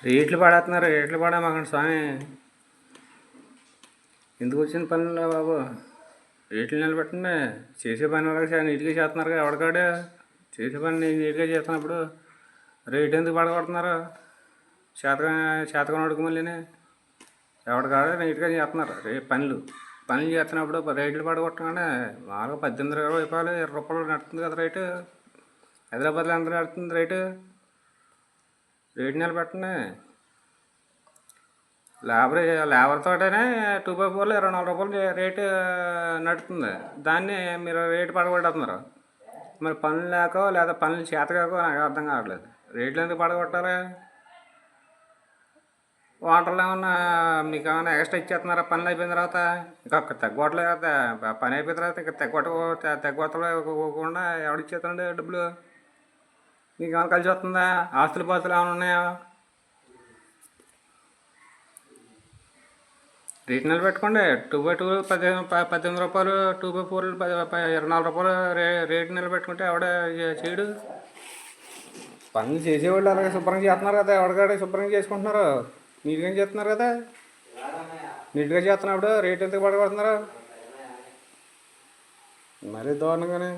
రేట్లు పడేస్తున్నారు, రేట్లు పడమాకండి స్వామి. ఎందుకు వచ్చిన పనులు బాబు? రేట్లు నిలబెట్టండి. చేసే పని వాళ్ళకి నీట్గా చేస్తున్నారు కదా. ఎవరికాడే చేసే పని నీట్గా చేస్తున్నప్పుడు రేట్ ఎందుకు పడగొడుతున్నారు? చేతకనోడికి మళ్ళీ ఎవరికాడే నీట్గా చేస్తున్నారు. పనులు పనులు చేస్తున్నప్పుడు రేట్లు పడగొట్టగానే మామూలుగా 18-20 రూపాయలు 20 రూపాయలు నడుతుంది కదా రేటు. హైదరాబాద్లో ఎంత నడుతుంది రేటు? రేటు నిలబెట్టండి. లేబర్తోటనే 2x4 24 రూపాయలు రేటు నడుతుంది. దాన్ని మీరు రేటు పడగొట్టేస్తున్నారు. మరి పనులు లేకో లేదా పనులు చేతకాకో నాకు అర్థం కావట్లేదు. రేట్లు ఎందుకు పడగొట్టాలి? వాటర్లు ఏమన్నా మీకు ఏమైనా ఎక్స్ట్రా ఇచ్చేస్తున్నారా పనులు అయిపోయిన తర్వాత? ఇంకా తగ్గొట్టలేదు కదా. పని అయిపోయిన తర్వాత ఇంకా తగ్గొట్టకుండా ఎవడిచ్చేస్తానండి డబ్బులు? మీకు ఏమైనా కలిసి వస్తుందా? ఆస్తులు పాస్తులు ఏమైనా ఉన్నాయా? రేట్ నిలబెట్టుకోండి. 2x2 18 రూపాయలు, 2x4 24 రూపాయలు రేటు నిలబెట్టుకుంటే ఎవడ చేయడు. పనులు చేసేవాళ్ళు అలాగే శుభ్రంగా చేస్తున్నారు కదా. ఎవరికాడే శుభ్రంగా చేసుకుంటున్నారు, నీట్గా చేస్తున్నారు కదా. నీట్గా చేస్తున్నప్పుడు రేట్ ఎందుకు పడగొడుతున్నారు? మరీ దారుణంగానే.